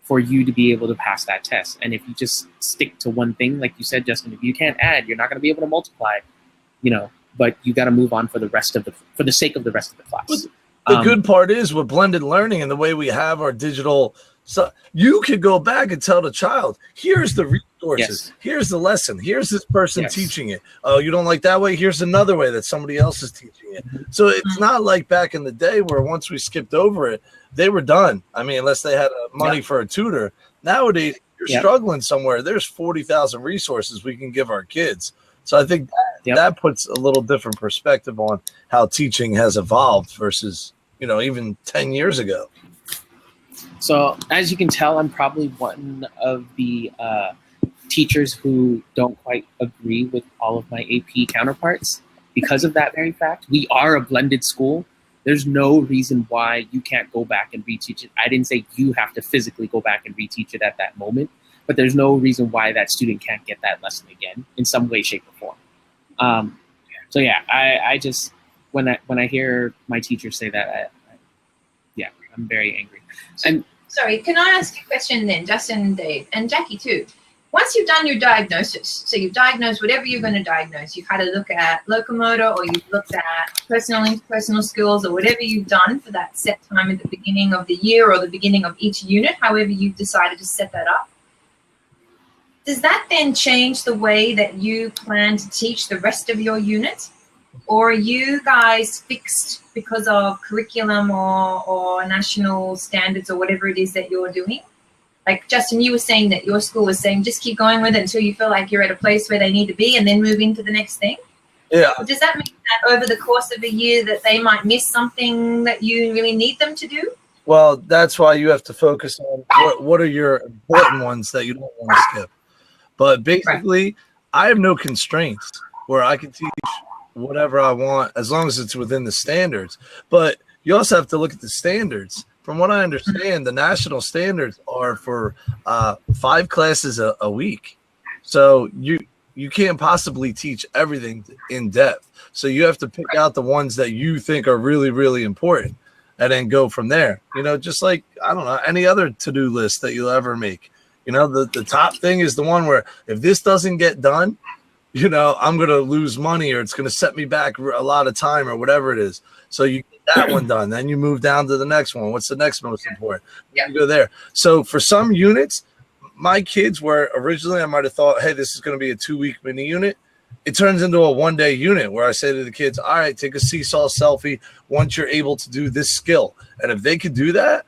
for you to be able to pass that test. And if you just stick to one thing, like you said, Justin, if you can't add, you're not going to be able to multiply, but you got to move on for the sake of the rest of the class. But the good part is with blended learning and the way we have our digital, so you could go back and tell the child, here's the resources, Yes. here's the lesson, here's this person Yes. teaching it. Oh, you don't like that way? Here's another way that somebody else is teaching it. So it's not like back in the day where once we skipped over it, they were done. I mean, unless they had money for a tutor. Nowadays, if you're struggling somewhere, there's 40,000 resources we can give our kids. So I think that puts a little different perspective on how teaching has evolved versus, even 10 years ago. So as you can tell, I'm probably one of the teachers who don't quite agree with all of my AP counterparts because of that very fact. We are a blended school. There's no reason why you can't go back and reteach it. I didn't say you have to physically go back and reteach it at that moment, but there's no reason why that student can't get that lesson again in some way, shape, or form. So yeah, I just, when I hear my teachers say that, I'm very angry. And sorry, can I ask a question then, Justin and Dave, and Jackie too? Once you've done your diagnosis, so you've diagnosed whatever you're going to diagnose, you've had a look at locomotor, or you've looked at personal interpersonal skills, or whatever you've done for that set time at the beginning of the year or the beginning of each unit, however you've decided to set that up. Does that then change the way that you plan to teach the rest of your unit? Or are you guys fixed because of curriculum or national standards or whatever it is that you're doing? Like, Justin, you were saying that your school was saying just keep going with it until you feel like you're at a place where they need to be and then move into the next thing. Yeah. Does that mean that over the course of a year that they might miss something that you really need them to do? Well, that's why you have to focus on what are your important ones that you don't want to skip. But basically, I have no constraints where I can teach whatever I want as long as it's within the standards. But you also have to look at the standards. From what I understand, the national standards are for 5 classes a week. So you can't possibly teach everything in depth. So you have to pick out the ones that you think are really, really important and then go from there. Just like, I don't know, any other to-do list that you'll ever make. The top thing is the one where if this doesn't get done, I'm going to lose money or it's going to set me back a lot of time or whatever it is. So you get that one done. Then you move down to the next one. What's the next most important? You go there. So for some units, my kids were originally, I might have thought, hey, this is going to be a 2-week mini unit. It turns into a 1-day unit where I say to the kids, all right, take a seesaw selfie once you're able to do this skill. And if they could do that,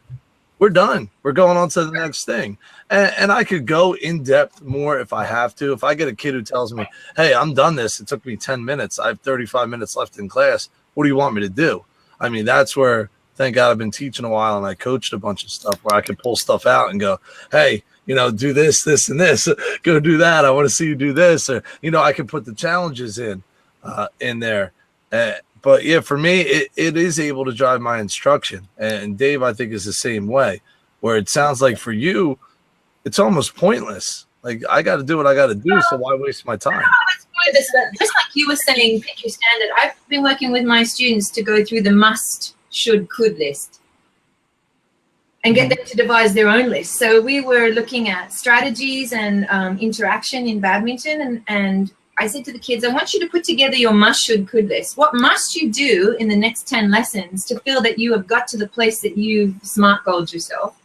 we're done. We're going on to the next thing. And I could go in depth more if I have to. If I get a kid who tells me, hey, I'm done this. It took me 10 minutes. I have 35 minutes left in class. What do you want me to do? I mean, that's where, thank God I've been teaching a while and I coached a bunch of stuff where I could pull stuff out and go, hey, do this, this, and this. Go do that. I want to see you do this. Or, I can put the challenges in there. But yeah, for me, it is able to drive my instruction. And Dave, I think, is the same way, where it sounds like for you, it's almost pointless. Like, I got to do what I got to do, so why waste my time? Just like you were saying, pick your standard. I've been working with my students to go through the must, should, could list and get them to devise their own list. So we were looking at strategies and interaction in badminton, and I said to the kids, I want you to put together your must, should, could list. What must you do in the next 10 lessons to feel that you have got to the place that you've smart goaled yourself?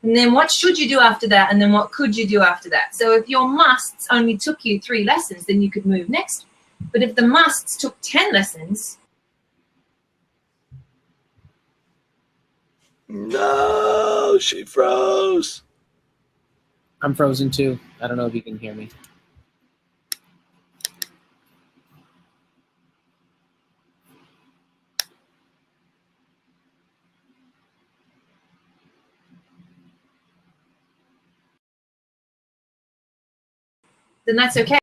And then what should you do after that? And then what could you do after that? So if your musts only took you 3 lessons, then you could move next. But if the musts took 10 lessons. No, she froze. I'm frozen too. I don't know if you can hear me. Then that's okay.